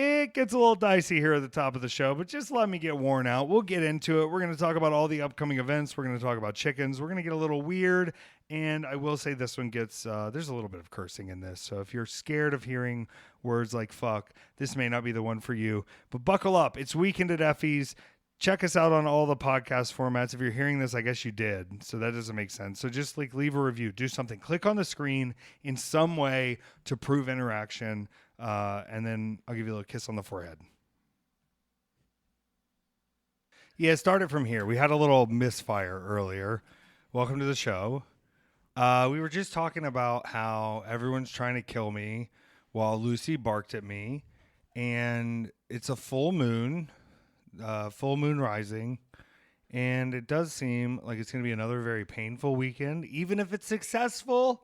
It gets a little dicey here at the top of the show, but just let me get worn out. We'll get into it. We're going to talk about all the upcoming events. We're going to talk about chickens. We're going to get a little weird. And I will say this one gets, there's a little bit of cursing in this. So if you're scared of hearing words like fuck, this may not be the one for you. But buckle up. It's Weekend at Effy's. Check us out on all the podcast formats. If you're hearing this, I guess you did. So that doesn't make sense. So just like leave a review, do something. Click on the screen in some way to prove interaction. And then I'll give you a little kiss on the forehead. Yeah, start it from here. We had a little misfire earlier. Welcome to the show. We were just talking about how everyone's trying to kill me while Lucy barked at me. And it's a full moon rising. And it does seem like it's going to be another very painful weekend, even if it's successful.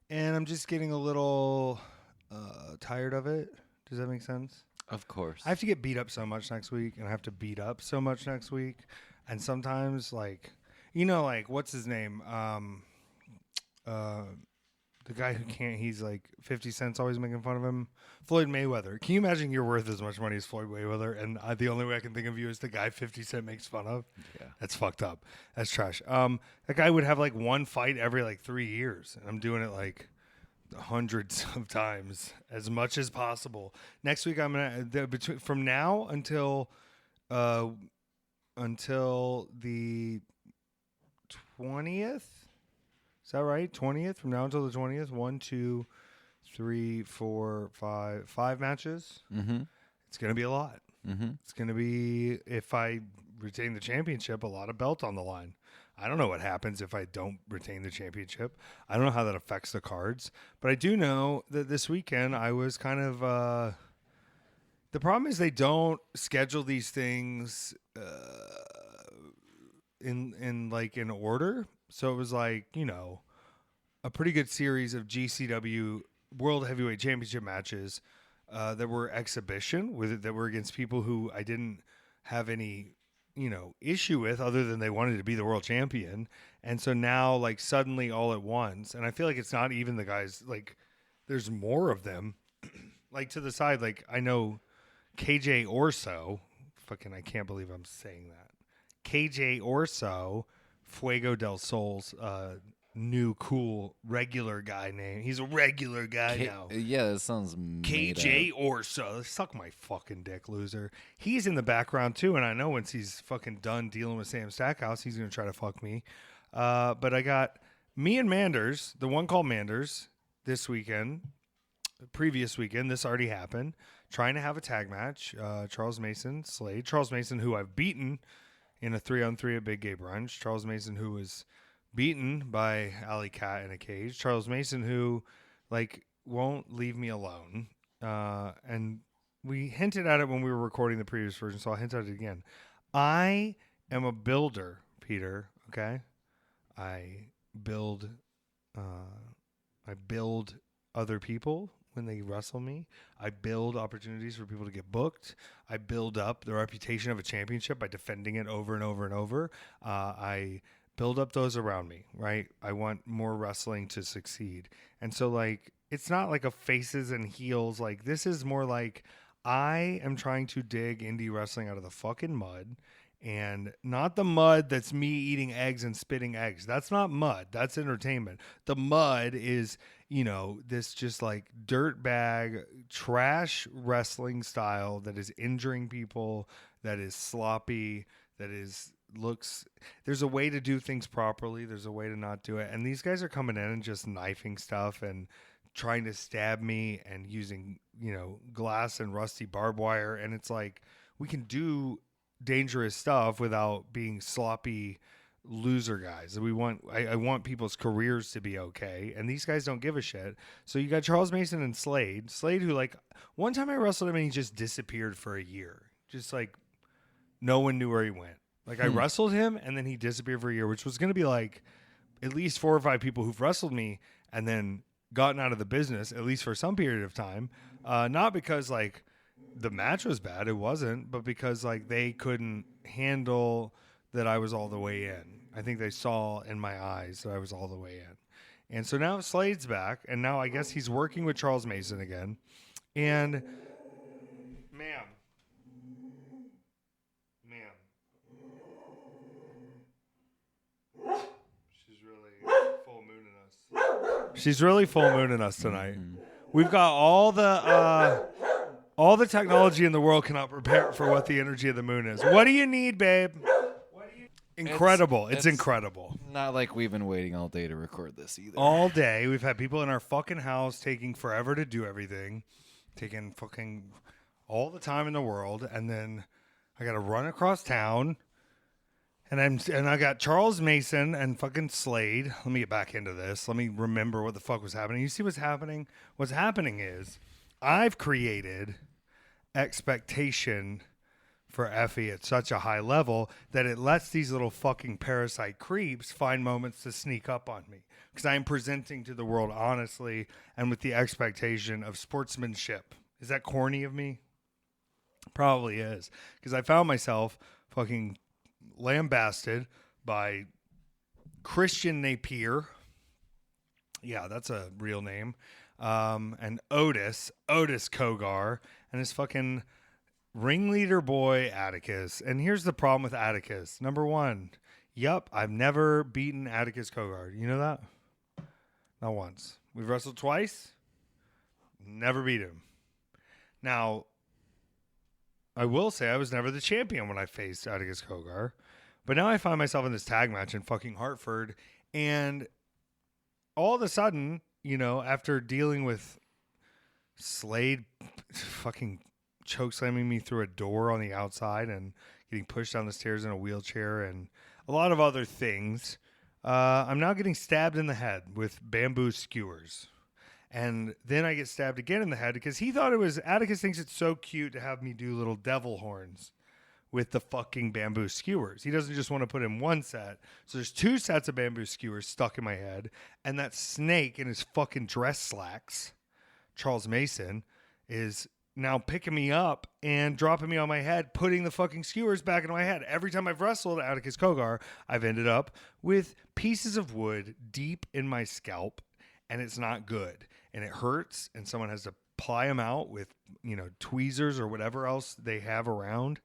And I'm just getting a little tired of it. Does that make sense? Of course. I have to get beat up so much next week, and I have to beat up so much next week. And sometimes, like, you know, like, what's his name? The guy who can't, he's like 50 Cent's always making fun of him. Floyd Mayweather. Can you imagine you're worth as much money as Floyd Mayweather? And the only way I can think of you is the guy 50 Cent makes fun of. Yeah. That's fucked up. That's trash. That guy would have like one fight every like 3 years. And I'm doing it like hundreds of times, as much as possible. Next week, I'm gonna from now until the 20th. Is that right? 20th? From now until the 20th? 1, 2, 3, 4, 5 matches. Mm-hmm. It's gonna be a lot. Mm-hmm. It's gonna be, if I retain the championship, a lot of belt on the line. I don't know what happens if I don't retain the championship. I don't know how that affects the cards. But I do know that this weekend I was kind of... the problem is they don't schedule these things in order. So it was like, you know, a pretty good series of GCW World Heavyweight Championship matches that were exhibition, that were against people who I didn't have any... issue with, other than they wanted to be the world champion. And so now, like, suddenly all at once, and I feel like it's not even the guys, like, there's more of them. Like, to the side, like, I know KJ Orso, I can't believe I'm saying that. KJ Orso, Fuego del Sol's new cool regular guy name. He's a regular guy now. Yeah, that sounds made KJ up. Orso. Suck my fucking dick, loser. He's in the background too, and I know once he's fucking done dealing with Sam Stackhouse, he's gonna try to fuck me. But I got me and Manders, the one called Manders, this weekend. Previous weekend, this already happened. Trying to have a tag match. Charles Mason, Slade. Charles Mason, who I've beaten in a 3-on-3 at Big Gay Brunch. Charles Mason, who was beaten by Alley Cat in a cage. Charles Mason, who, like, won't leave me alone. And we hinted at it when we were recording the previous version, so I'll hint at it again. I am a builder, Peter, okay? I build other people when they wrestle me. I build opportunities for people to get booked. I build up the reputation of a championship by defending it over and over and over. I build up those around me, right? I want more wrestling to succeed. And so, like, it's not like a faces and heels. Like, this is more like I am trying to dig indie wrestling out of the fucking mud. And not the mud that's me eating eggs and spitting eggs. That's not mud. That's entertainment. The mud is, this just like dirtbag trash wrestling style that is injuring people, that is sloppy, there's a way to do things properly. There's a way to not do it. And these guys are coming in and just knifing stuff and trying to stab me and using, glass and rusty barbed wire. And it's like, we can do dangerous stuff without being sloppy loser guys. I want people's careers to be okay, and these guys don't give a shit. So you got Charles Mason and Slade, who, like, one time I wrestled him and he just disappeared for a year. Just like no one knew where he went. Like, I wrestled him and then he disappeared for a year, which was going to be like at least 4 or 5 people who've wrestled me and then gotten out of the business, at least for some period of time. Not because, like, the match was bad, it wasn't, but because, like, they couldn't handle that I was all the way in. I think they saw in my eyes that I was all the way in. And so now Slade's back, and now I guess he's working with Charles Mason again. And Ma'am. She's really full mooning us. She's really full mooning us tonight. Mm-hmm. We've got all the technology in the world cannot prepare for what the energy of the moon is. What do you need, babe? Incredible. It's incredible. Not like we've been waiting all day to record this either. All day. We've had people in our fucking house taking forever to do everything. Taking fucking all the time in the world. And then I got to run across town. And I got Charles Mason and fucking Slade. Let me get back into this. Let me remember what the fuck was happening. You see what's happening? What's happening is I've created expectation for Effy at such a high level that it lets these little fucking parasite creeps find moments to sneak up on me. Because I am presenting to the world honestly and with the expectation of sportsmanship. Is that corny of me? Probably is. Because I found myself fucking lambasted by Christian Napier. Yeah, that's a real name. And Otis Kogar, and his fucking ringleader boy Atticus. And here's the problem with Atticus. Number one, I've never beaten Atticus Kogar. You know that? Not once. We've wrestled twice. Never beat him. Now, I will say I was never the champion when I faced Atticus Kogar. But now I find myself in this tag match in fucking Hartford. And all of a sudden, after dealing with Slade fucking chokeslamming me through a door on the outside and getting pushed down the stairs in a wheelchair and a lot of other things, I'm now getting stabbed in the head with bamboo skewers. And then I get stabbed again in the head because Atticus thinks it's so cute to have me do little devil horns with the fucking bamboo skewers. He doesn't just want to put in one set. So there's 2 sets of bamboo skewers stuck in my head. And that snake in his fucking dress slacks, Charles Mason, is now picking me up and dropping me on my head, putting the fucking skewers back into my head. Every time I've wrestled Atticus Kogar, I've ended up with pieces of wood deep in my scalp, and it's not good. And it hurts, and someone has to ply them out with, tweezers or whatever else they have around.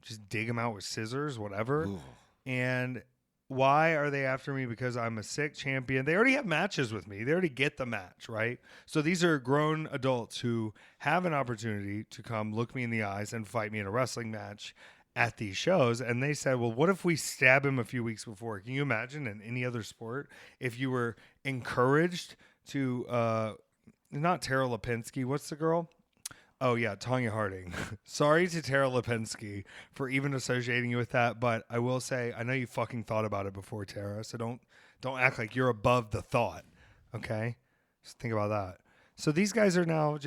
Just dig them out with scissors, whatever. Ooh. And why are they after me? Because I'm a sick champion. They already have matches with me. They already get the match, right? So these are grown adults who have an opportunity to come look me in the eyes and fight me in a wrestling match at these shows. And they said, well, what if we stab him a few weeks before? Can you imagine in any other sport if you were encouraged to, not Tara Lipinski, what's the girl? Oh, yeah, Tonya Harding. Sorry to Tara Lipinski for even associating you with that, but I will say, I know you fucking thought about it before, Tara, so don't act like you're above the thought, okay? Just think about that. So these guys are now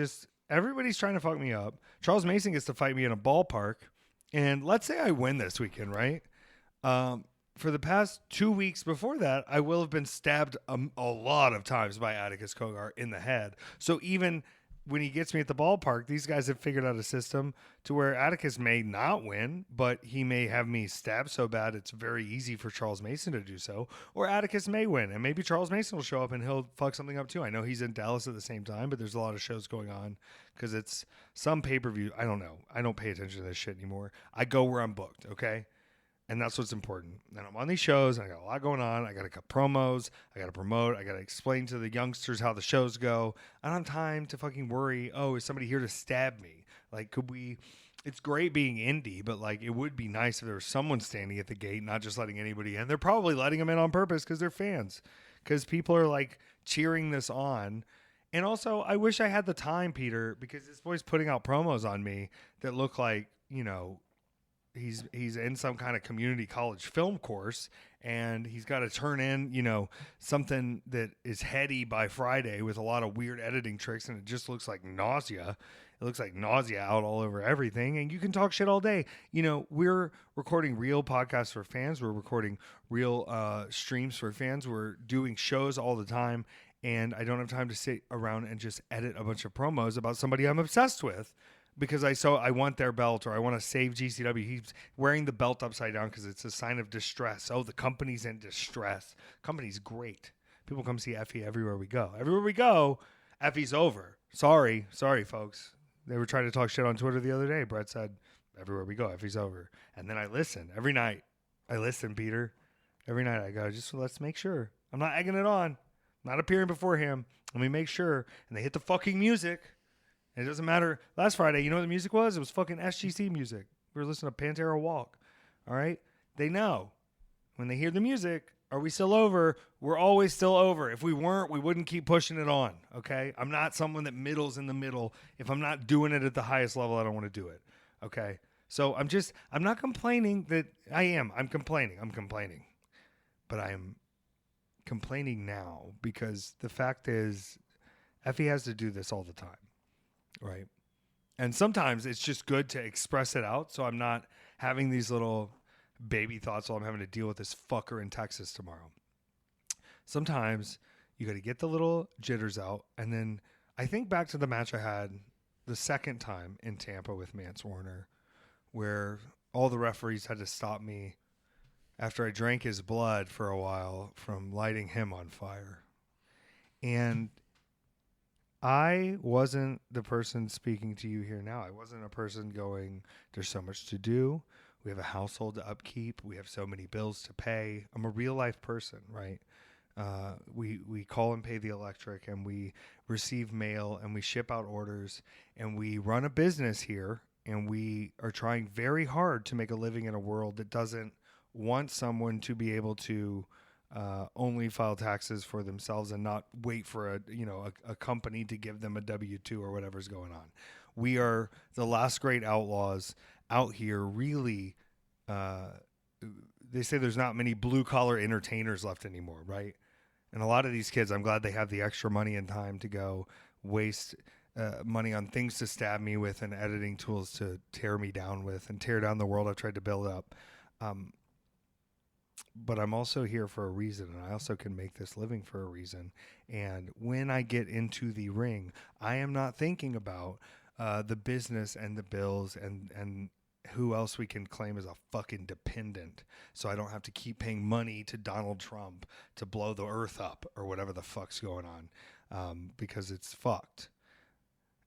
everybody's trying to fuck me up. Charles Mason gets to fight me in a ballpark, and let's say I win this weekend, right? For the past 2 weeks before that, I will have been stabbed a lot of times by Atticus Kogar in the head. So even when he gets me at the ballpark, these guys have figured out a system to where Atticus may not win, but he may have me stabbed so bad it's very easy for Charles Mason to do so. Or Atticus may win, and maybe Charles Mason will show up and he'll fuck something up too. I know he's in Dallas at the same time, but there's a lot of shows going on because it's some pay-per-view. I don't know. I don't pay attention to this shit anymore. I go where I'm booked, okay? And that's what's important. And I'm on these shows, and I got a lot going on. I got to cut promos. I got to promote. I got to explain to the youngsters how the shows go. I don't have time to fucking worry, is somebody here to stab me? Like, it's great being indie, but, like, it would be nice if there was someone standing at the gate, not just letting anybody in. They're probably letting them in on purpose because they're fans. Because people are, like, cheering this on. And also, I wish I had the time, Peter, because this boy's putting out promos on me that look like, he's in some kind of community college film course, and he's got to turn in, something that is heady by Friday with a lot of weird editing tricks, and it just looks like nausea. It looks like nausea out all over everything, and you can talk shit all day. We're recording real podcasts for fans. We're recording real streams for fans. We're doing shows all the time, and I don't have time to sit around and just edit a bunch of promos about somebody I'm obsessed with. Because I want their belt, or I want to save GCW. He's wearing the belt upside down because it's a sign of distress. Oh, the company's in distress. Company's great. People come see Effy everywhere we go. Everywhere we go, Effy's over. Sorry, folks. They were trying to talk shit on Twitter the other day. Brett said, everywhere we go, Effy's over. And then I listen. Every night, I listen, Peter. Every night I go, just let's make sure. I'm not egging it on. I'm not appearing before him. Let me make sure. And they hit the fucking music. And it doesn't matter. Last Friday, you know what the music was? It was fucking SGC music. We were listening to Pantera Walk. All right? They know. When they hear the music, are we still over? We're always still over. If we weren't, we wouldn't keep pushing it on. Okay? I'm not someone that middles in the middle. If I'm not doing it at the highest level, I don't want to do it. Okay? So I'm not complaining that I am. I'm complaining. But I am complaining now because the fact is Effy has to do this all the time. Right. And sometimes it's just good to express it out. So I'm not having these little baby thoughts while I'm having to deal with this fucker in Texas tomorrow. Sometimes you got to get the little jitters out. And then I think back to the match I had the second time in Tampa with Mance Warner, where all the referees had to stop me after I drank his blood for a while from lighting him on fire. And I wasn't the person speaking to you here now. I wasn't a person going, there's so much to do. We have a household to upkeep. We have so many bills to pay. I'm a real life person, right? We call and pay the electric, and we receive mail, and we ship out orders, and we run a business here, and we are trying very hard to make a living in a world that doesn't want someone to be able to only file taxes for themselves and not wait for a company to give them a W-2 or whatever's going on. We are the last great outlaws out here. Really, they say there's not many blue collar entertainers left anymore, right? And a lot of these kids, I'm glad they have the extra money and time to go waste money on things to stab me with and editing tools to tear me down with and tear down the world I've tried to build up. But I'm also here for a reason, and I also can make this living for a reason. And when I get into the ring, I am not thinking about the business and the bills and who else we can claim as a fucking dependent, so I don't have to keep paying money to Donald Trump to blow the earth up or whatever the fuck's going on, because it's fucked.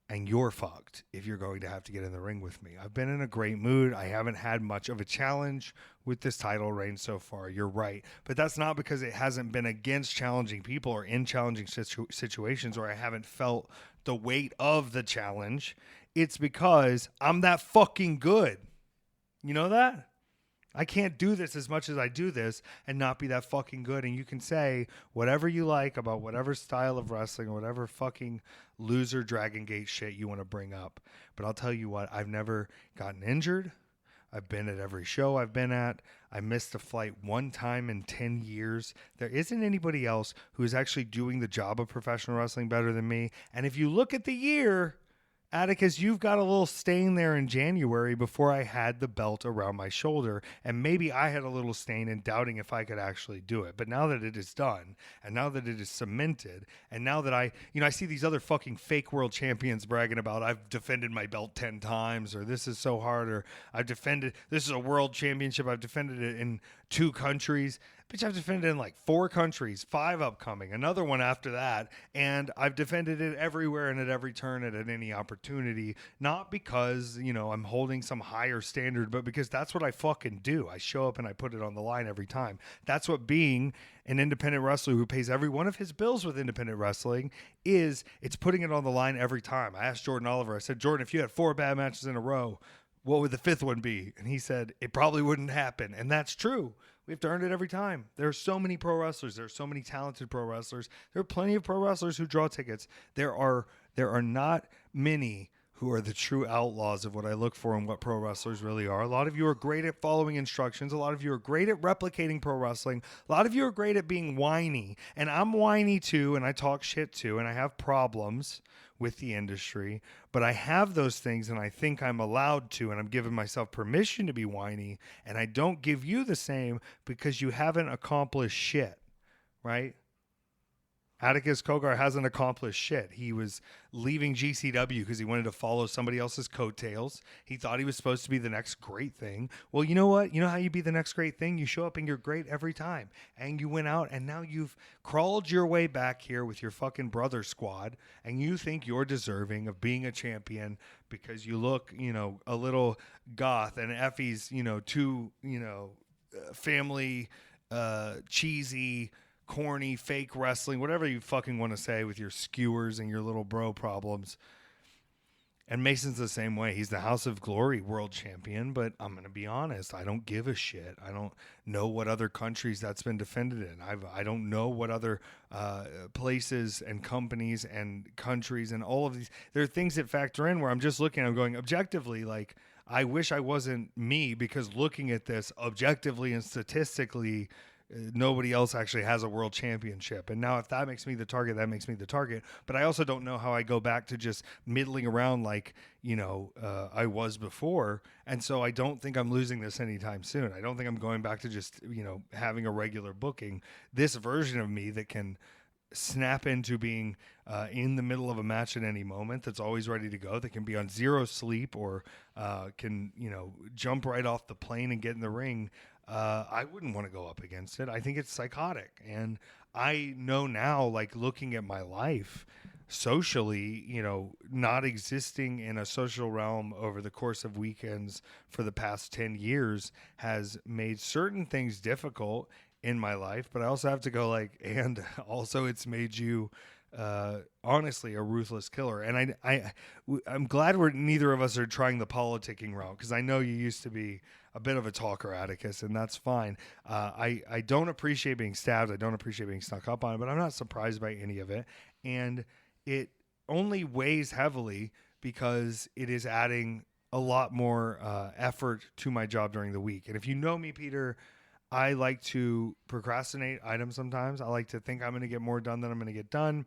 And you're fucked if you're going to have to get in the ring with me. I've been in a great mood. I haven't had much of a challenge with this title reign so far. You're right. But that's not because it hasn't been against challenging people or in challenging situations, or I haven't felt the weight of the challenge. It's because I'm that fucking good. You know that? I can't do this as much as I do this and not be that fucking good. And you can say whatever you like about whatever style of wrestling or whatever fucking loser Dragon Gate shit you want to bring up. But I'll tell you what, I've never gotten injured. I've been at every show I've been at. I missed a flight one time in 10 years. There isn't anybody else who is actually doing the job of professional wrestling better than me. And if you look at the year, Atticus, you've got a little stain there in January before I had the belt around my shoulder, and maybe I had a little stain in doubting if I could actually do it. But now that it is done, and now that it is cemented, and now that I see these other fucking fake world champions bragging about I've defended my belt 10 times, or this is so hard, or this is a world championship, I've defended it in 2 countries. Bitch, I've defended it in like 4 countries, 5 upcoming, another one after that, and I've defended it everywhere and at every turn and at any opportunity, not because, I'm holding some higher standard, but because that's what I fucking do. I show up and I put it on the line every time. That's what being an independent wrestler who pays every one of his bills with independent wrestling is. It's putting it on the line every time. I asked Jordan Oliver, I said, Jordan, if you had 4 bad matches in a row, what would the 5th one be? And he said, it probably wouldn't happen. And that's true. We have to earn it every time. There are so many pro wrestlers. There are so many talented pro wrestlers. There are plenty of pro wrestlers who draw tickets. There are not many who are the true outlaws of what I look for and what pro wrestlers really are. A lot of you are great at following instructions. A lot of you are great at replicating pro wrestling. A lot of you are great at being whiny. And I'm whiny too, and I talk shit too, and I have problems with the industry, but I have those things and I think I'm allowed to, and I'm giving myself permission to be whiny, and I don't give you the same because you haven't accomplished shit, right? Atticus Cogar hasn't accomplished shit. He was leaving GCW because he wanted to follow somebody else's coattails. He thought he was supposed to be the next great thing. Well, you know what? You know how you be the next great thing? You show up and you're great every time. And you went out and now you've crawled your way back here with your fucking brother squad and you think you're deserving of being a champion because you look, a little goth and Effy's, too, family, cheesy, corny, fake wrestling, whatever you fucking want to say with your skewers and your little bro problems. And Mason's the same way. He's the House of Glory world champion, but I'm going to be honest. I don't give a shit. I don't know what other countries that's been defended in. I don't know what other places and companies and countries and all of these. There are things that factor in where I'm just looking, I'm going objectively, like, I wish I wasn't me because looking at this objectively and statistically, nobody else actually has a world championship. And now if that makes me the target, that makes me the target. But I also don't know how I go back to just middling around like, I was before. And so I don't think I'm losing this anytime soon. I don't think I'm going back to just, having a regular booking. This version of me that can snap into being in the middle of a match at any moment, that's always ready to go, that can be on zero sleep or can, jump right off the plane and get in the ring. I wouldn't want to go up against it. I think it's psychotic. And I know now, like looking at my life socially, not existing in a social realm over the course of weekends for the past 10 years has made certain things difficult in my life. But I also have to go like, and also it's made you honestly a ruthless killer. And I'm glad neither of us are trying the politicking route, because I know you used to be a bit of a talker, Atticus, and that's fine. I don't appreciate being stabbed. I don't appreciate being snuck up on, but I'm not surprised by any of it. And it only weighs heavily because it is adding a lot more effort to my job during the week. And if you know me, Peter, I like to procrastinate items sometimes. I like to think I'm going to get more done than I'm going to get done.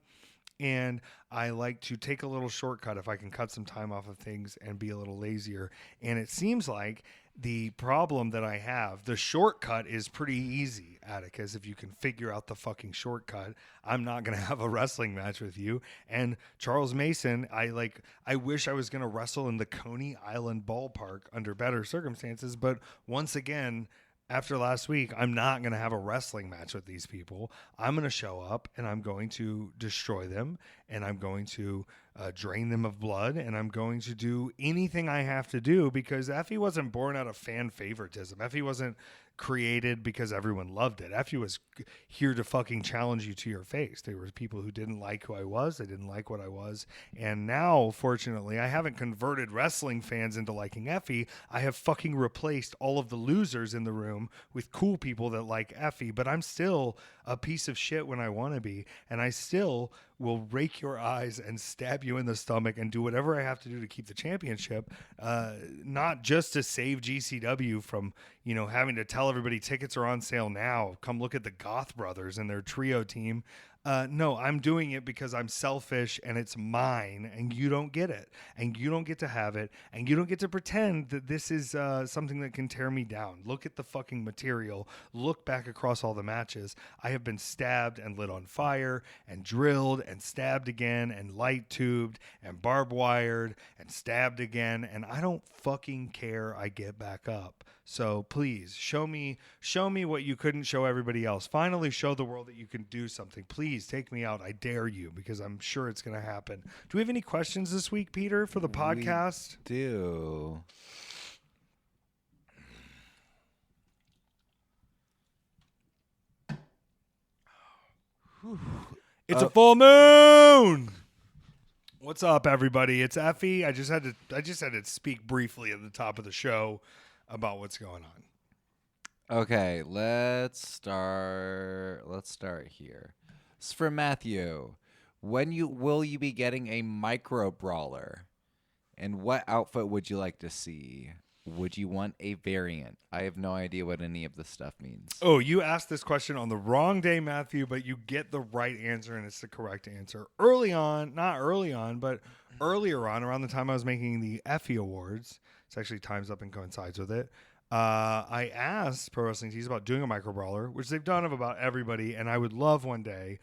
And I like to take a little shortcut if I can cut some time off of things and be a little lazier. And it seems like the problem that I have, the shortcut is pretty easy, Atticus. If you can figure out the fucking shortcut, I'm not going to have a wrestling match with you. And Charles Mason, I wish I was going to wrestle in the Coney Island ballpark under better circumstances. But once again, after last week, I'm not going to have a wrestling match with these people. I'm going to show up and I'm going to destroy them and I'm going to drain them of blood and I'm going to do anything I have to do, because Effy wasn't born out of fan favoritism. Effy wasn't created because everyone loved it. Effy was here to fucking challenge you to your face. There were people who didn't like who I was. They didn't like what I was. And now, fortunately, I haven't converted wrestling fans into liking Effy. I have fucking replaced all of the losers in the room with cool people that like Effy. But I'm still a piece of shit when I want to be. And I still will rake your eyes and stab you in the stomach and do whatever I have to do to keep the championship, not just to save GCW from, having to tell everybody tickets are on sale now. Come look at the Goth Brothers and their trio team. No, I'm doing it because I'm selfish and it's mine and you don't get it and you don't get to have it and you don't get to pretend that this is something that can tear me down. Look at the fucking material. Look back across all the matches. I have been stabbed and lit on fire and drilled and stabbed again and light tubed and barbed wired and stabbed again, and I don't fucking care. I get back up. So please show me what you couldn't show everybody else. Finally show the world that you can do something. Please take me out. I dare you, because I'm sure it's going to happen. Do we have any questions this week, Peter, for the podcast? We do. It's a full moon. What's up, everybody? It's Effy. I just had to speak briefly at the top of the show about what's going on. Okay, let's start here. It's from Matthew. Will you be getting a micro brawler? And what outfit would you like to see? Would you want a variant? I have no idea what any of this stuff means. Oh, you asked this question on the wrong day, Matthew, but you get the right answer, and it's the correct answer. Earlier on, around the time I was making the Effy Awards, it's actually times up and coincides with it, I asked Pro Wrestling Tees about doing a micro brawler, which they've done of about everybody, and I would love one day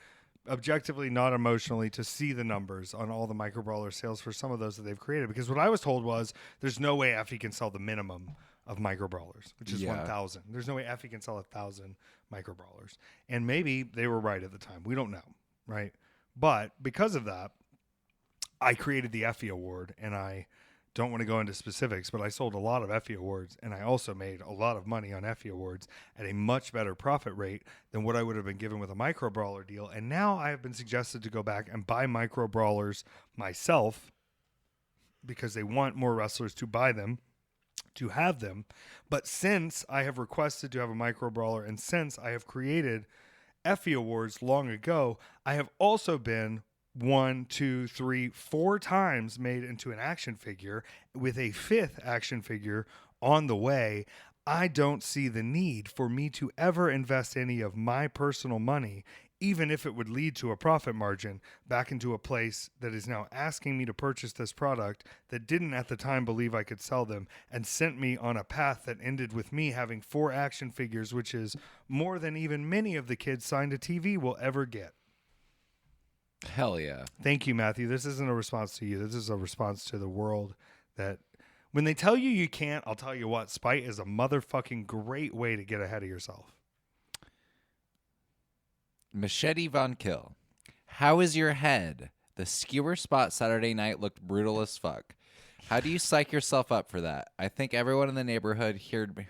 objectively, not emotionally, to see the numbers on all the micro brawler sales for some of those that they've created. Because what I was told was there's no way Effy can sell the minimum of micro brawlers, which is 1,000. There's no way Effy can sell 1,000 micro brawlers. And maybe they were right at the time. We don't know, right? But because of that, I created the Effy Award, and I don't want to go into specifics, but I sold a lot of Effy Awards, and I also made a lot of money on Effy Awards at a much better profit rate than what I would have been given with a micro brawler deal. And now I have been suggested to go back and buy micro brawlers myself because they want more wrestlers to buy them, to have them. But since I have requested to have a micro brawler, and since I have created Effy Awards long ago, I have also been 1, 2, 3, 4 times made into an action figure, with a 5th action figure on the way. I don't see the need for me to ever invest any of my personal money, even if it would lead to a profit margin, back into a place that is now asking me to purchase this product that didn't at the time believe I could sell them, and sent me on a path that ended with me having 4 action figures, which is more than even many of the kids signed to TV will ever get. Hell yeah. Thank you, Matthew. This isn't a response to you. This is a response to the world that when they tell you you can't, I'll tell you what, spite is a motherfucking great way to get ahead of yourself. Machete Von Kill. How is your head? The skewer spot Saturday night looked brutal as fuck. How do you psych yourself up for that? I think everyone in the neighborhood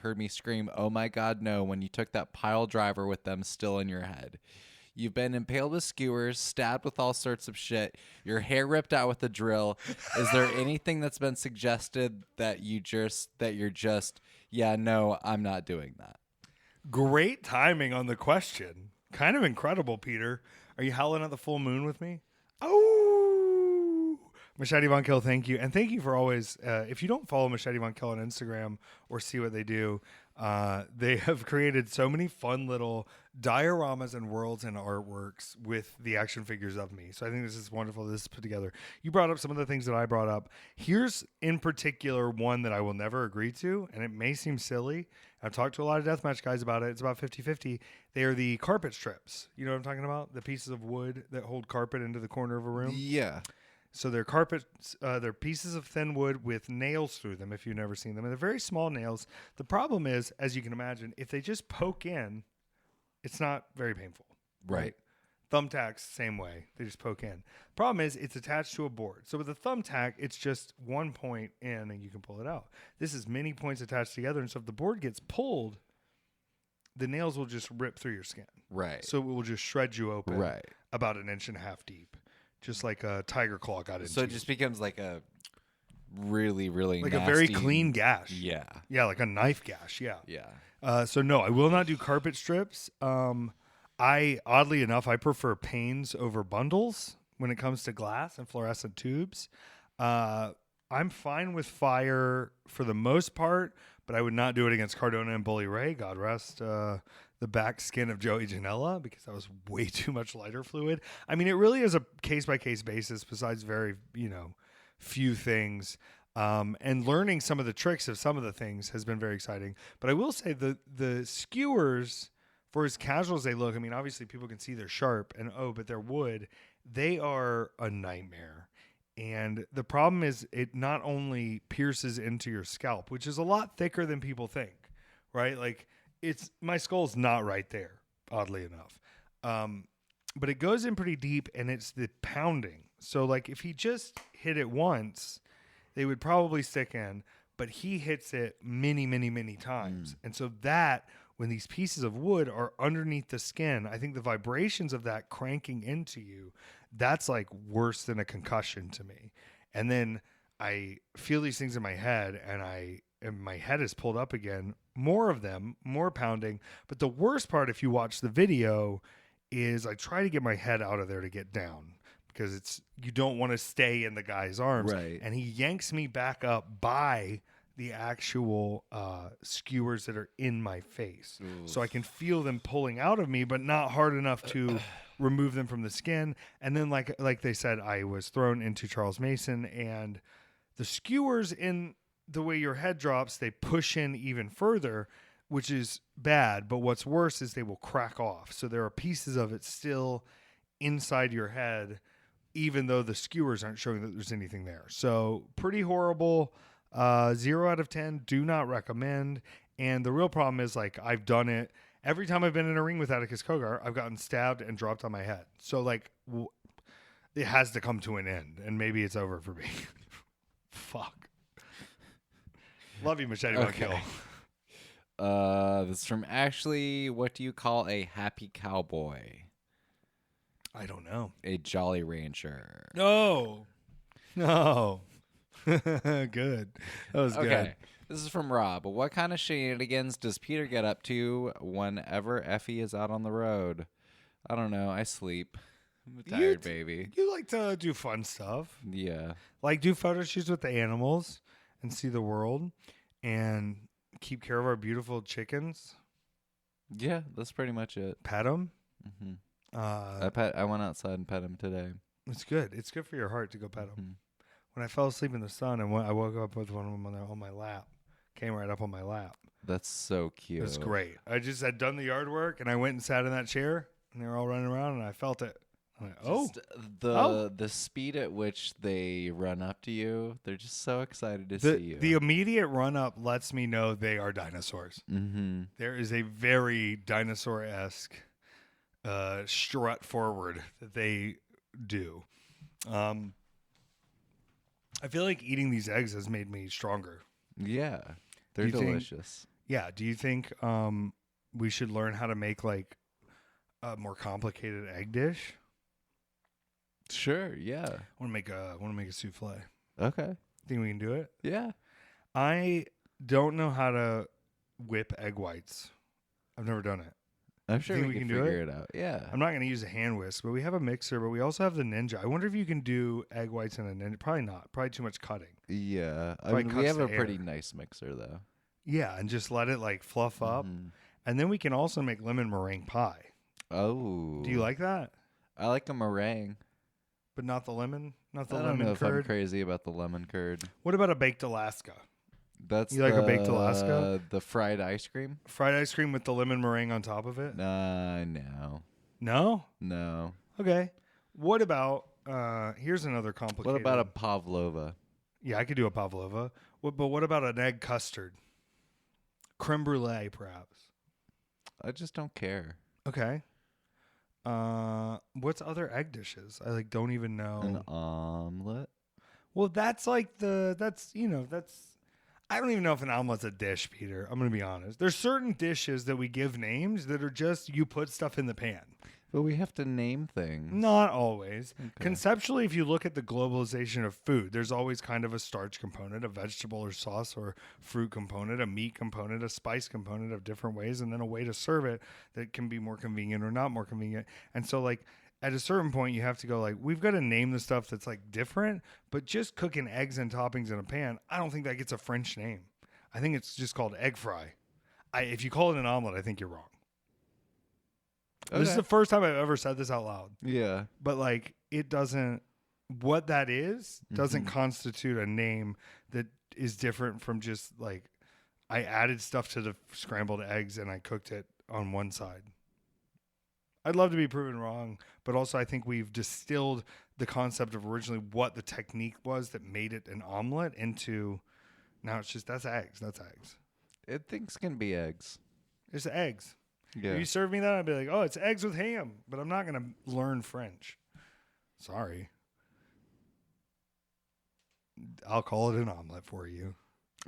heard me scream, "Oh my God, no," when you took that pile driver with them still in your head. You've been impaled with skewers, stabbed with all sorts of shit, your hair ripped out with a drill. Is there anything that's been suggested that you're just, yeah, no, I'm not doing that? Great timing on the question. Kind of incredible, Peter. Are you howling at the full moon with me? Oh, Machete Von Kill, thank you. And thank you for always, if you don't follow Machete Von Kill on Instagram or see what they do, they have created so many fun little dioramas and worlds and artworks with the action figures of me. So I think this is wonderful. This is put together. You brought up some of the things that I brought up. Here's in particular one that I will never agree to, and it may seem silly. I've talked to a lot of deathmatch guys about it. It's about 50-50. They are the carpet strips. You know what I'm talking about? The pieces of wood that hold carpet into the corner of a room. Yeah. So they're carpets, they're pieces of thin wood with nails through them, if you've never seen them. And they're very small nails. The problem is, as you can imagine, if they just poke in, it's not very painful. Right. Thumbtacks, same way. They just poke in. Problem is, it's attached to a board. So with a thumbtack, it's just one point in and you can pull it out. This is many points attached together. And so if the board gets pulled, the nails will just rip through your skin. Right. So it will just shred you open Right. about 1.5 inches deep. Just like a tiger claw got into So it just becomes like a really, really like nasty, a very clean gash. Yeah. Yeah, like a knife gash. Yeah. Yeah. So no, I will not do carpet strips. Oddly enough, I prefer panes over bundles when it comes to glass and fluorescent tubes. I'm fine with fire for the most part, but I would not do it against Cardona and Bully Ray. God rest the back skin of Joey Janela, because that was way too much lighter fluid. I mean, it really is a case-by-case basis besides very, few things. And learning some of the tricks of some of the things has been very exciting. But I will say the skewers, for as casual as they look, I mean, obviously people can see they're sharp but they're wood. They are a nightmare. And the problem is it not only pierces into your scalp, which is a lot thicker than people think, right? Like, my skull's not right there, oddly enough. But it goes in pretty deep, and it's the pounding. So, like, if he just hit it once, they would probably stick in. But he hits it many, many, many times. And so that, when these pieces of wood are underneath the skin, I think the vibrations of that cranking into you, that's like worse than a concussion to me. And then I feel these things in my head, and my head is pulled up again. More of them, more pounding. But the worst part, if you watch the video, is I try to get my head out of there to get down, because you don't want to stay in the guy's arms. Right. And he yanks me back up by the actual skewers that are in my face. Oof. So I can feel them pulling out of me, but not hard enough to remove them from the skin. And then like they said, I was thrown into Charles Mason, and the skewers, in the way your head drops, they push in even further, which is bad. But what's worse is they will crack off. So there are pieces of it still inside your head, even though the skewers aren't showing that there's anything there. So pretty horrible. 0 out of 10. Do not recommend. And the real problem is, like, I've done it every time I've been in a ring with Atticus Kogar. I've gotten stabbed and dropped on my head. So like, it has to come to an end, and maybe it's over for me. Fuck. Love you, Machete Mount Kill. This is from Ashley. What do you call a happy cowboy? I don't know. A Jolly Rancher. No. Good. That was Okay. good. This is from Rob. What kind of shenanigans does Peter get up to whenever Effy is out on the road? I don't know. I sleep. I'm a tired baby. You like to do fun stuff. Yeah. Like do photo shoots with the animals and see the world and keep care of our beautiful chickens. Yeah, that's pretty much it. Pet them. Mm-hmm. I went outside and pet him today. It's good. It's good for your heart to go pet them. Mm-hmm. When I fell asleep in the sun and I woke up with one of them on my lap, came right up on my lap. That's so cute. It's great. I just had done the yard work and I went and sat in that chair and they were all running around and I felt it. I'm like, the speed at which they run up to you, they're just so excited to see you. The immediate run up lets me know they are dinosaurs. Mm-hmm. There is a very dinosaur-esque strut forward that they do. I feel like eating these eggs has made me stronger. Yeah, they're delicious. Do you think we should learn how to make like a more complicated egg dish? Sure, yeah. I want to make a souffle. Okay. Think we can do it? Yeah. I don't know how to whip egg whites. I've never done it. I'm sure we can figure it out. Yeah. I'm not going to use a hand whisk, but we have a mixer, but we also have the Ninja. I wonder if you can do egg whites in a Ninja. Probably not. Probably too much cutting. Yeah. Probably we have a the pretty air. nice mixer, though. Yeah, and just let it like fluff up. Mm-hmm. And then we can also make lemon meringue pie. Oh. Do you like that? I like a meringue. But not the lemon? Not the I lemon don't know curd? if I'm crazy about the lemon curd. What about a baked Alaska? That's You like a baked Alaska? The fried ice cream? Fried ice cream with the lemon meringue on top of it? No. No? No. Okay. What about, here's another complicated. What about a pavlova? Yeah, I could do a pavlova. But what about an egg custard? Creme brulee, perhaps. I just don't care. Okay. What's other egg dishes? I like don't even know. An omelet? Well, that's like I don't even know if an omelet's a dish, Peter. I'm going to be honest. There's certain dishes that we give names that are just you put stuff in the pan. But we have to name things. Not always. Okay. Conceptually, if you look at the globalization of food, there's always kind of a starch component, a vegetable or sauce or fruit component, a meat component, a spice component of different ways, and then a way to serve it that can be more convenient or not more convenient. And so, like, at a certain point, you have to go, like, we've got to name the stuff that's, like, different, but just cooking eggs and toppings in a pan, I don't think that gets a French name. I think it's just called egg fry. If you call it an omelet, I think you're wrong. Okay. This is the first time I've ever said this out loud. Yeah. But like it doesn't what that is doesn't constitute a name that is different from just like I added stuff to the scrambled eggs and I cooked it on one side. I'd love to be proven wrong, but also I think we've distilled the concept of originally what the technique was that made it an omelet into now it's just that's eggs. Things can be eggs. It's eggs. Yeah. If you serve me that, I'd be like, oh, it's eggs with ham. But I'm not going to learn French. Sorry. I'll call it an omelet for you.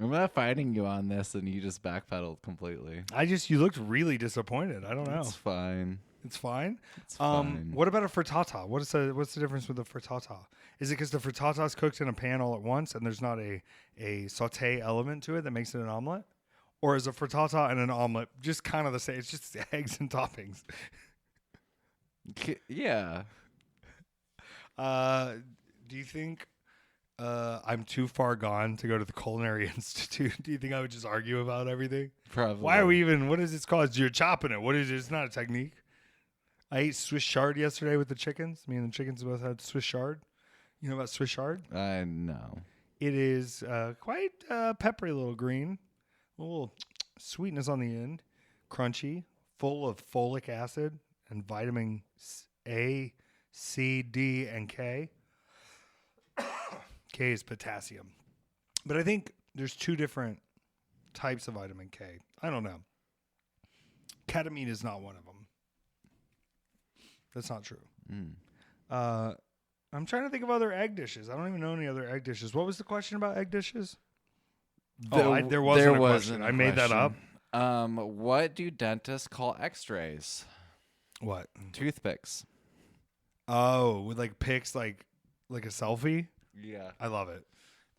I'm not fighting you on this, and you just backpedaled completely. You looked really disappointed. I don't know. It's fine. It's fine? It's fine. What about a frittata? What's the difference with a frittata? Is it because the frittata is cooked in a pan all at once and there's not a saute element to it that makes it an omelet? Or is a frittata and an omelet just kind of the same? It's just eggs and toppings. Yeah. Do you think I'm too far gone to go to the Culinary Institute? Do you think I would just argue about everything? Probably. Why are we even, what is this called? You're chopping it. What is it? It's not a technique. I ate Swiss chard yesterday with the chickens. Me and the chickens both had Swiss chard. You know about Swiss chard? No. It is quite peppery little green. A little sweetness on the end. Crunchy. Full of folic acid and vitamin A, C, D, and K. K is potassium. But I think there's 2 different types of vitamin K. I don't know. Ketamine is not one of them. That's not true. I'm trying to think of other egg dishes. I don't even know any other egg dishes. What was the question about egg dishes? There wasn't a question. I made that up. What do dentists call x-rays? What? Toothpicks. Oh, with like pics, like a selfie? Yeah. I love it.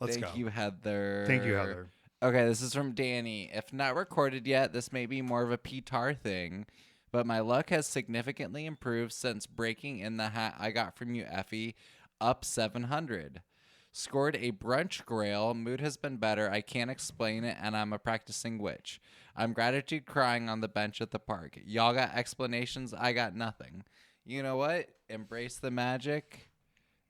Let's go. Thank you, Heather. Thank you, Heather. Okay, this is from Danny. If not recorded yet, this may be more of a Petár thing, but my luck has significantly improved since breaking in the hat I got from you, Effy, up 700. Scored a brunch grail. Mood has been better. I can't explain it, and I'm a practicing witch. I'm gratitude crying on the bench at the park. Y'all got explanations. I got nothing. You know what? Embrace the magic,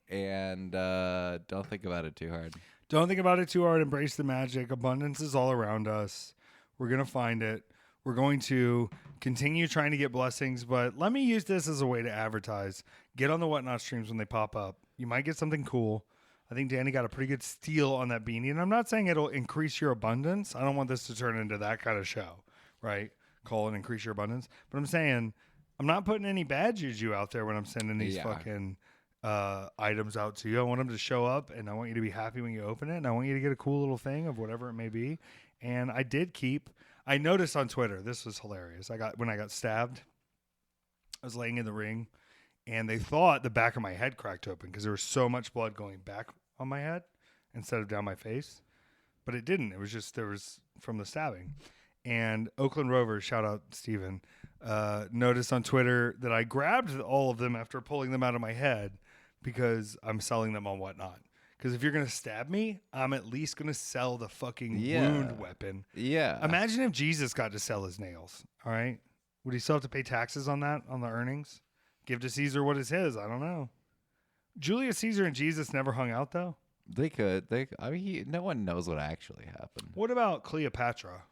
and don't think about it too hard. Don't think about it too hard. Embrace the magic. Abundance is all around us. We're going to find it. We're going to continue trying to get blessings, but let me use this as a way to advertise. Get on the Whatnot streams when they pop up. You might get something cool. I think Danny got a pretty good steal on that beanie, and I'm not saying it'll increase your abundance. I don't want this to turn into that kind of show, right? Call it increase your abundance. But I'm saying I'm not putting any bad juju out there when I'm sending these fucking items out to you. I want them to show up, and I want you to be happy when you open it, and I want you to get a cool little thing of whatever it may be. And I noticed on Twitter, this was hilarious. When I got stabbed, I was laying in the ring, and they thought the back of my head cracked open because there was so much blood going back on my head instead of down my face. But it didn't. It was just there was from the stabbing. And Oakland Rovers, shout out Steven, noticed on Twitter that I grabbed all of them after pulling them out of my head because I'm selling them on Whatnot. Because if you're going to stab me, I'm at least going to sell the fucking wound weapon. Yeah. Imagine if Jesus got to sell his nails, all right? Would he still have to pay taxes on that, on the earnings? Give to Caesar what is his? I don't know. Julius Caesar and Jesus never hung out, though? They could. No one knows what actually happened. What about Cleopatra?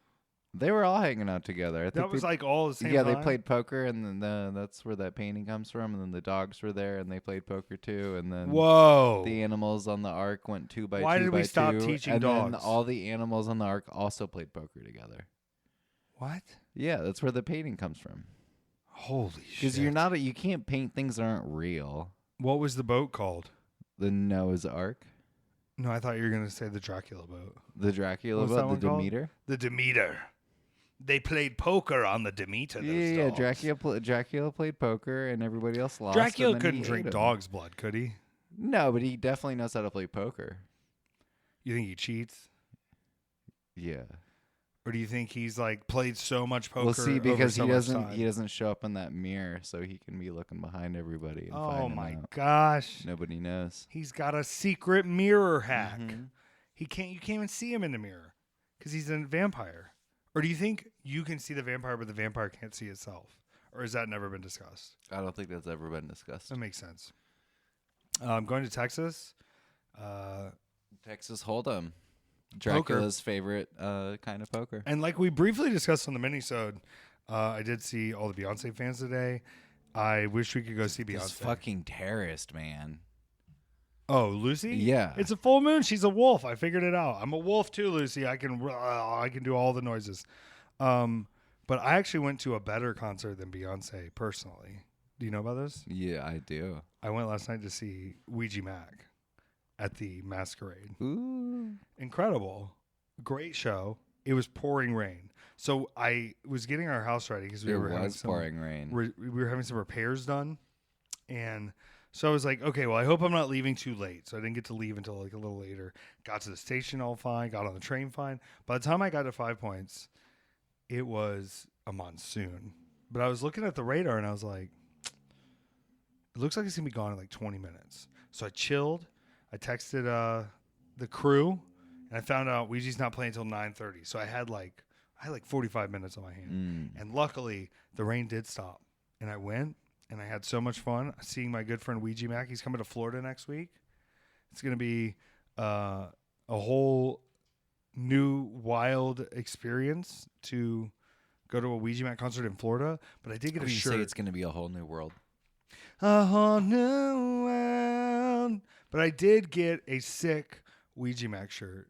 They were all hanging out together. I think that was like all the same Yeah, time? they played poker, and then that's where that painting comes from. And then the dogs were there, and they played poker too. And then the animals on the ark went 2 by 2 Why by 2. did we stop teaching dogs? And then all the animals on the ark also played poker together. What? Yeah, that's where the painting comes from. Holy shit! Because you can't paint things that aren't real. What was the boat called? The Noah's Ark. No, I thought you were gonna say the Dracula boat. The Dracula boat, the Demeter. The Demeter. They played poker on the Demeter. Yeah, Dracula played poker, and everybody else lost. Dracula couldn't drink dog's blood, could he? No, but he definitely knows how to play poker. You think he cheats? Yeah. Or do you think he's like played so much poker? We'll see, because he doesn't show up in that mirror, so he can be looking behind everybody. And oh my out. gosh! Nobody knows. He's got a secret mirror hack. Mm-hmm. You can't even see him in the mirror because he's a vampire. Or do you think you can see the vampire, but the vampire can't see itself? Or has that never been discussed? I don't think that's ever been discussed. That makes sense. I'm going to Texas. Texas Hold'em. Dracula's favorite kind of poker. And like we briefly discussed on the minisode, I did see all the Beyonce fans today. I wish we could go see Beyonce. This fucking terrorist, man. Oh, Lucy? Yeah. It's a full moon. She's a wolf. I figured it out. I'm a wolf too, Lucy. I can do all the noises. But I actually went to a better concert than Beyonce personally. Do you know about this? Yeah, I do. I went last night to see Ouija Mac at the Masquerade. Ooh. Incredible. Great show. It was pouring rain. So I was getting our house ready because we were having some repairs done. And so I was like, okay, well, I hope I'm not leaving too late. So I didn't get to leave until like a little later. Got to the station all fine. Got on the train fine. By the time I got to 5 Points, it was a monsoon. But I was looking at the radar and I was like, it looks like it's going to be gone in like 20 minutes. So I chilled. I texted the crew, and I found out Ouija's not playing until 9:30. So I had like 45 minutes on my hand. And luckily, the rain did stop. And I went, and I had so much fun seeing my good friend Ouija Mac. He's coming to Florida next week. It's going to be a whole new wild experience to go to a Ouija Mac concert in Florida. But I did get a shirt. You say it's going to be a whole new world. a whole new world. But I did get a sick Ouija Mac shirt,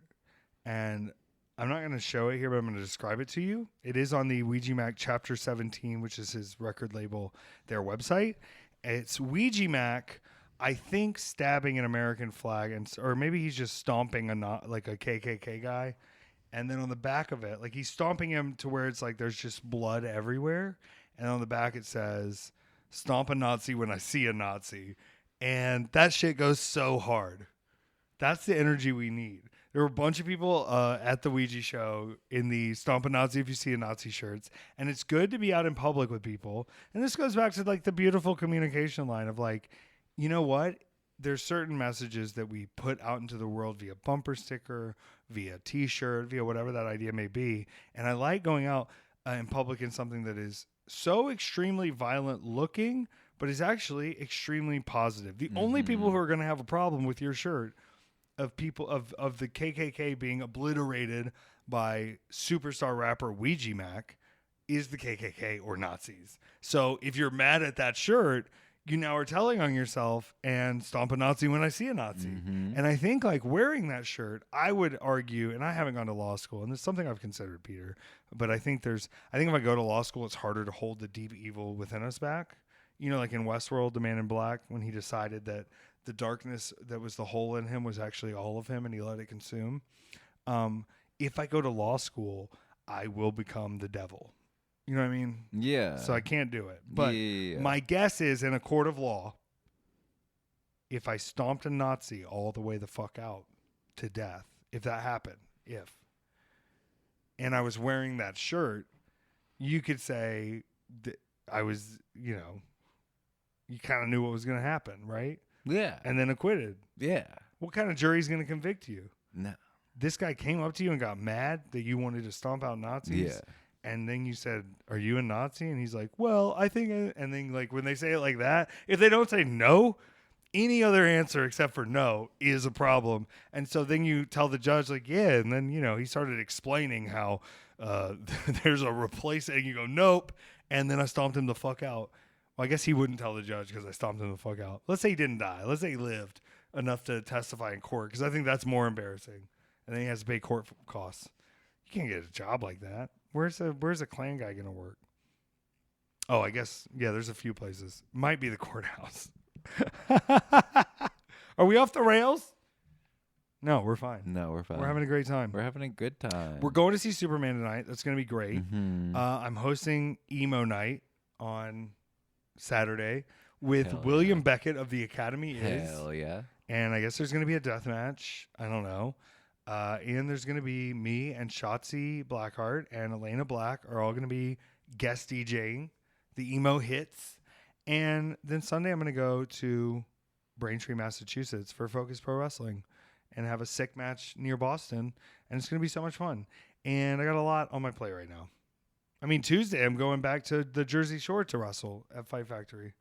and I'm not going to show it here, but I'm going to describe it to you. It is on the Ouija Mac Chapter 17, which is his record label, their website. It's Ouija Mac, I think, stabbing an American flag, or maybe he's just stomping like a KKK guy. And then on the back of it, like he's stomping him to where it's like there's just blood everywhere. And on the back it says, "Stomp a Nazi when I see a Nazi." And that shit goes so hard. That's the energy we need. There were a bunch of people at the Ouija show in the Stomp a Nazi if you see a Nazi shirts. And it's good to be out in public with people. And this goes back to like the beautiful communication line of like, you know what? There's certain messages that we put out into the world via bumper sticker, via t-shirt, via whatever that idea may be. And I like going out in public in something that is so extremely violent looking, but is actually extremely positive. The only people who are going to have a problem with your shirt of people of the KKK being obliterated by superstar rapper Ouija Mac is the KKK or Nazis. So if you're mad at that shirt, you now are telling on yourself and stomp a Nazi when I see a Nazi. And I think like wearing that shirt, I would argue, and I haven't gone to law school, and it's something I've considered, Peter, but I think if I go to law school, it's harder to hold the deep evil within us back. You know, like in Westworld, the Man in Black, when he decided that the darkness that was the hole in him was actually all of him and he let it consume. If I go to law school, I will become the devil. You know what I mean? Yeah. So I can't do it. But my guess is in a court of law, if I stomped a Nazi all the way the fuck out to death, if that happened, and I was wearing that shirt, you could say that I was, you kind of knew what was going to happen, right? Yeah. And then acquitted. Yeah. What kind of jury's going to convict you? No. This guy came up to you and got mad that you wanted to stomp out Nazis. Yeah. And then you said, "Are you a Nazi?" And he's like, "Well, I think." And then like when they say it like that, if they don't say no, any other answer except for no is a problem. And so then you tell the judge like, "Yeah." And then, he started explaining how there's a replacement. And you go, "Nope." And then I stomped him the fuck out. Well, I guess he wouldn't tell the judge because I stomped him the fuck out. Let's say he didn't die. Let's say he lived enough to testify in court, because I think that's more embarrassing. And then he has to pay court costs. You can't get a job like that. Where's a Klan guy going to work? Oh, I guess, there's a few places. Might be the courthouse. Are we off the rails? No, we're fine. No, we're fine. We're having a great time. We're having a good time. We're going to see Superman tonight. That's going to be great. Mm-hmm. I'm hosting Emo Night on Saturday with Hell William yeah. Beckett of the Academy Hell yeah. And I guess there's going to be a death match. I don't know. And there's going to be me and Shotzi Blackheart and Elena Black are all going to be guest DJing the emo hits. And then Sunday I'm going to go to Braintree, Massachusetts for Focus Pro Wrestling and have a sick match near Boston. And it's going to be so much fun. And I got a lot on my plate right now. I mean, Tuesday I'm going back to the Jersey Shore to wrestle at Fight Factory.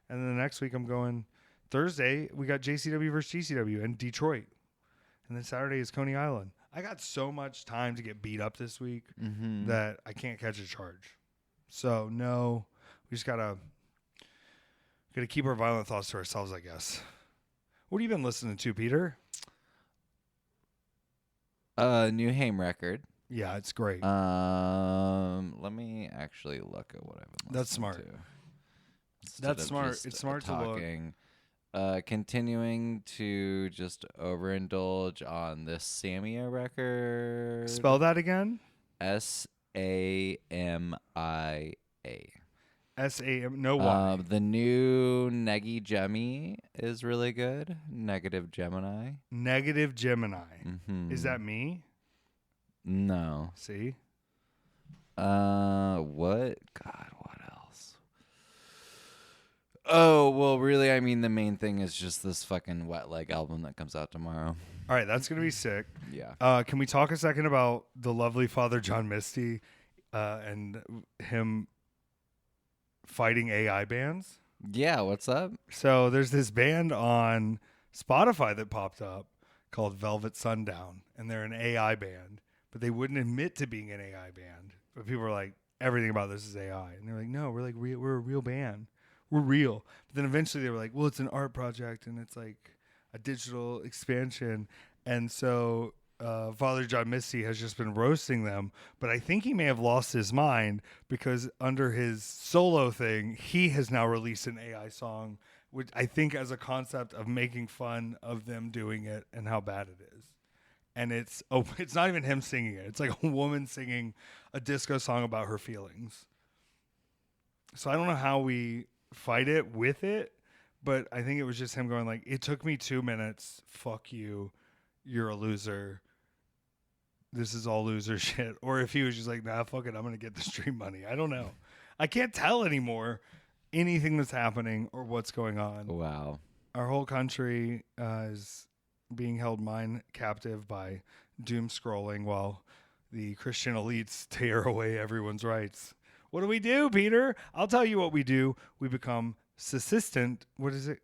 And then the next week I'm going Thursday. We got JCW versus GCW in Detroit. And then Saturday is Coney Island. I got so much time to get beat up this week that I can't catch a charge. So, no, we just got to keep our violent thoughts to ourselves, I guess. What have you been listening to, Peter? New Haim record. Yeah, it's great. Let me actually look at what I've been listening That's smart. to. That's smart. It's smart to look. Continuing to just overindulge on this Samia record. Spell that again. SAMIA. SAM. No Y. The new Negi Gemi is really good. Negative Gemini. Negative Gemini. Mm-hmm. Is that me? No. See? What? God, what else? Oh, well, really, I mean, the main thing is just this fucking Wet Leg album that comes out tomorrow. All right, that's going to be sick. Yeah. Can we talk a second about the lovely Father John Misty and him fighting AI bands? Yeah, what's up? So there's this band on Spotify that popped up called Velvet Sundown, and they're an AI band, but they wouldn't admit to being an AI band. But people are like, everything about this is AI. And they're like, no, we're a real band. We're real. But then eventually they were like, well, it's an art project and it's like a digital expansion. And so Father John Misty has just been roasting them. But I think he may have lost his mind because under his solo thing, he has now released an AI song, which I think as a concept of making fun of them doing it and how bad it is. And it's not even him singing it. It's like a woman singing a disco song about her feelings. So I don't know how we fight it with it, but I think it was just him going like, it took me 2 minutes. Fuck you. You're a loser. This is all loser shit. Or if he was just like, nah, fuck it. I'm going to get the stream money. I don't know. I can't tell anymore anything that's happening or what's going on. Wow. Our whole country is being held mind captive by doom scrolling while the Christian elites tear away everyone's rights. What do we do, Peter? I'll tell you what we do. We become subsistent. What is it?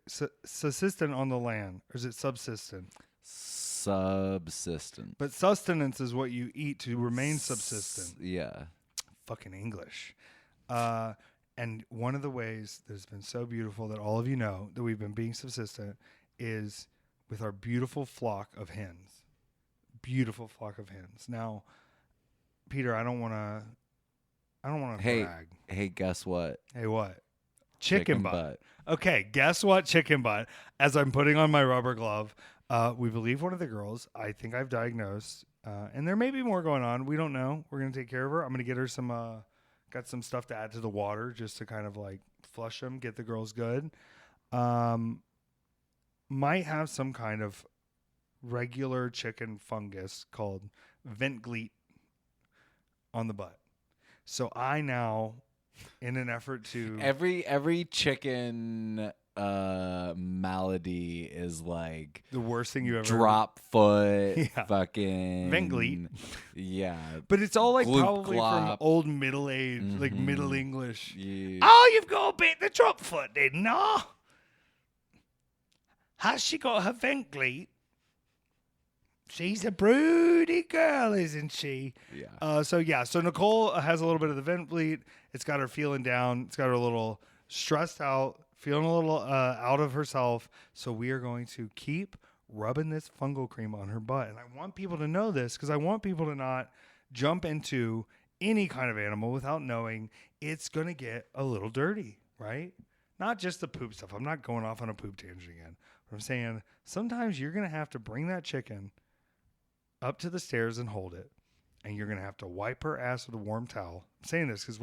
Subsistent on the land. Or is it subsistent? Subsistent. But sustenance is what you eat to remain subsistent. Yeah. Fucking English. And one of the ways that has been so beautiful that all of you know that we've been being subsistent is with our beautiful flock of hens. Beautiful flock of hens. Now, Peter, I don't want to brag. Hey, guess what? Hey, what? Chicken butt. Okay, guess what? Chicken butt. As I'm putting on my rubber glove, we believe one of the girls, I think I've diagnosed, and there may be more going on. We don't know. We're going to take care of her. I'm going to get her got some stuff to add to the water just to kind of like flush them, get the girls good. Might have some kind of regular chicken fungus called ventglete on the butt. So I now, in an effort to every chicken malady is like the worst thing you ever drop foot, Yeah. fucking ventglete. Yeah, But it's all like Gloop probably from glop. old Middle Age, like Middle English. Yeah. Oh, you've got a bit the drop foot, didn't you? Has she got her ventglete? She's a broody girl, isn't she? Yeah. So Nicole has a little bit of the ventglete. It's got her feeling down. It's got her a little stressed out, feeling a little out of herself. So we are going to keep rubbing this fungal cream on her butt. And I want people to know this because I want people to not jump into any kind of animal without knowing it's going to get a little dirty, right? Not just the poop stuff. I'm not going off on a poop tangent again. But I'm saying sometimes you're going to have to bring that chicken up to the stairs and hold it. And you're going to have to wipe her ass with a warm towel. I'm saying this because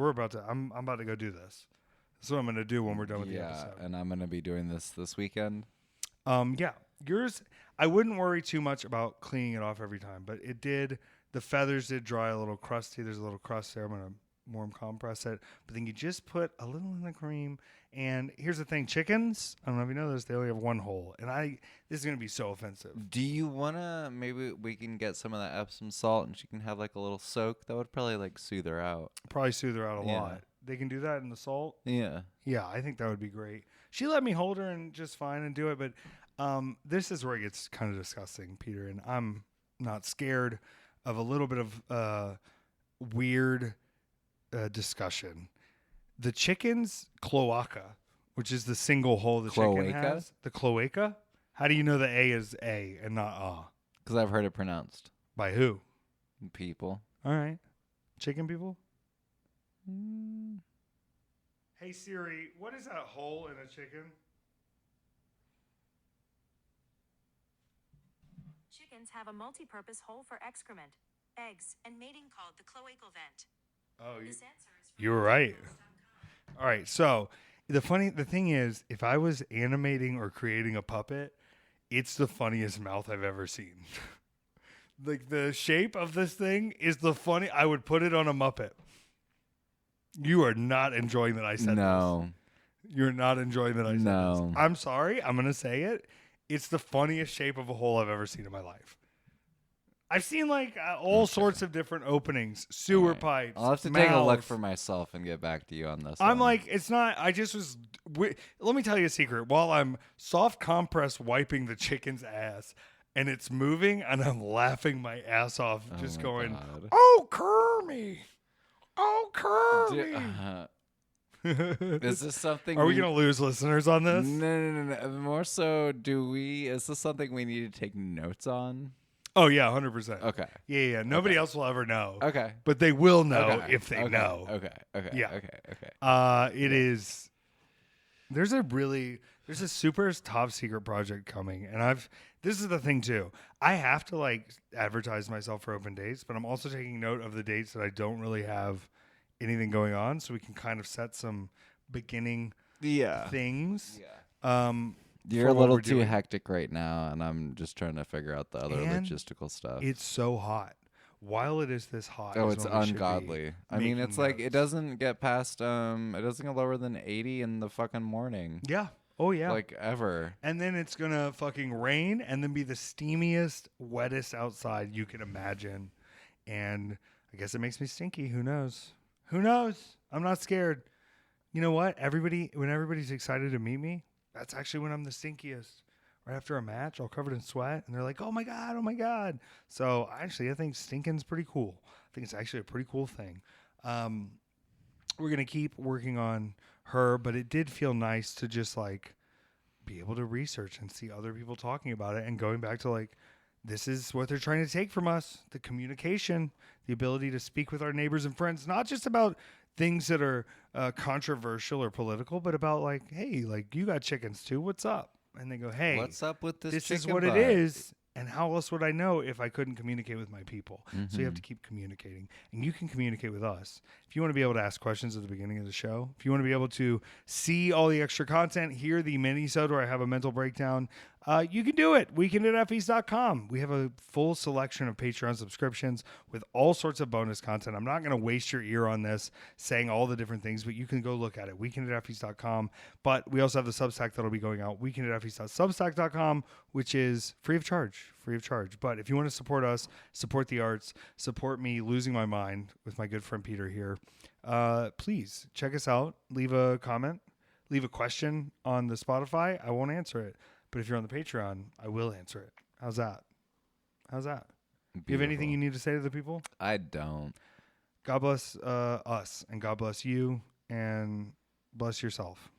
I'm about to go do this. That's what I'm going to do when we're done with the episode. Yeah, and I'm going to be doing this weekend. Yeah. Yours, I wouldn't worry too much about cleaning it off every time, but the feathers did dry a little crusty. There's a little crust there. I'm going to warm compress it. But then you just put a little in the cream. And here's the thing. Chickens, I don't know if you know this, they only have one hole. And this is going to be so offensive. Do you want to, maybe we can get some of that Epsom salt and she can have like a little soak? That would probably like soothe her out. Probably soothe her out a Yeah. lot. They can do that in the salt. Yeah. Yeah, I think that would be great. She let me hold her and just fine and do it. But this is where it gets kind of disgusting, Peter. And I'm not scared of a little bit of weird discussion. The chicken's cloaca, which is the single hole the chicken has. The cloaca? How do you know the A is A and not A? Because I've heard it pronounced. By who? People. All right. Chicken people? Hey Siri, what is that hole in a chicken? Chickens have a multi-purpose hole for excrement, eggs, and mating called the cloacal vent. Oh, This answer is from you were right. All right. So the thing is, if I was animating or creating a puppet, it's the funniest mouth I've ever seen. Like the shape of this thing is I would put it on a Muppet. You are not enjoying that I said No. this. You're not enjoying that I said No. this. I'm sorry. I'm going to say it. It's the funniest shape of a hole I've ever seen in my life. I've seen like all sorts of different openings, sewer pipes. I'll have to take a look mouths. for myself and get back to you on this. I'm one. like, it's not. I just was. Let me tell you a secret. While I'm soft compress wiping the chicken's ass, and it's moving, and I'm laughing my ass off, just my going, God. "Oh, Kermie! Oh, Kermie!" Is this something? Are we gonna lose listeners on this? No. More so, is this something we need to take notes on? Oh yeah, 100%. Okay. Yeah. Nobody else will ever know. Okay. But they will know Okay. if they know. Okay. Yeah. Okay. It is. There's a super top secret project coming, and this is the thing too. I have to like advertise myself for open dates, but I'm also taking note of the dates that I don't really have anything going on, so we can kind of set some beginning things. Yeah. You're for a what little we're too doing. hectic right now, and I'm just trying to figure out the other And logistical stuff. It's so hot. While it is this hot, Oh, is it's when we should be ungodly. I mean, it's making like it notes. doesn't get past it doesn't get lower than 80 in the fucking morning. Yeah. Oh yeah. Like ever. And then it's gonna fucking rain, and then be the steamiest, wettest outside you can imagine. And I guess it makes me stinky. Who knows? Who knows? I'm not scared. You know what? When everybody's excited to meet me, that's actually when I'm the stinkiest. Right after a match, all covered in sweat, and they're like, "Oh my god, oh my god!" So I think stinking's pretty cool. I think it's actually a pretty cool thing. We're gonna keep working on her, but it did feel nice to just like be able to research and see other people talking about it, and going back to like, this is what they're trying to take from us: the communication, the ability to speak with our neighbors and friends, not just about things that are controversial or political, but about like, hey, like you got chickens too, what's up? And they go, hey, What's up with this this is chicken what butt? it is. And how else would I know if I couldn't communicate with my people? So you Mm-hmm. have to keep communicating. And you can communicate with us. If you want to be able to ask questions at the beginning of the show, if you want to be able to see all the extra content, hear the mini-sode where I have a mental breakdown, you can do it. weekendateffys.com. We have a full selection of Patreon subscriptions with all sorts of bonus content. I'm not going to waste your ear on this saying all the different things, but you can go look at it. weekendateffys.com. But we also have the Substack that'll be going out. weekendateffys.substack.com, which is free of charge. But if you want to support us, support the arts, support me losing my mind with my good friend Peter here, please check us out. Leave a comment. Leave a question on the Spotify. I won't answer it. But if you're on the Patreon, I will answer it. How's that? Do you have anything you need to say to the people? I don't. God bless us, and God bless you, and bless yourself.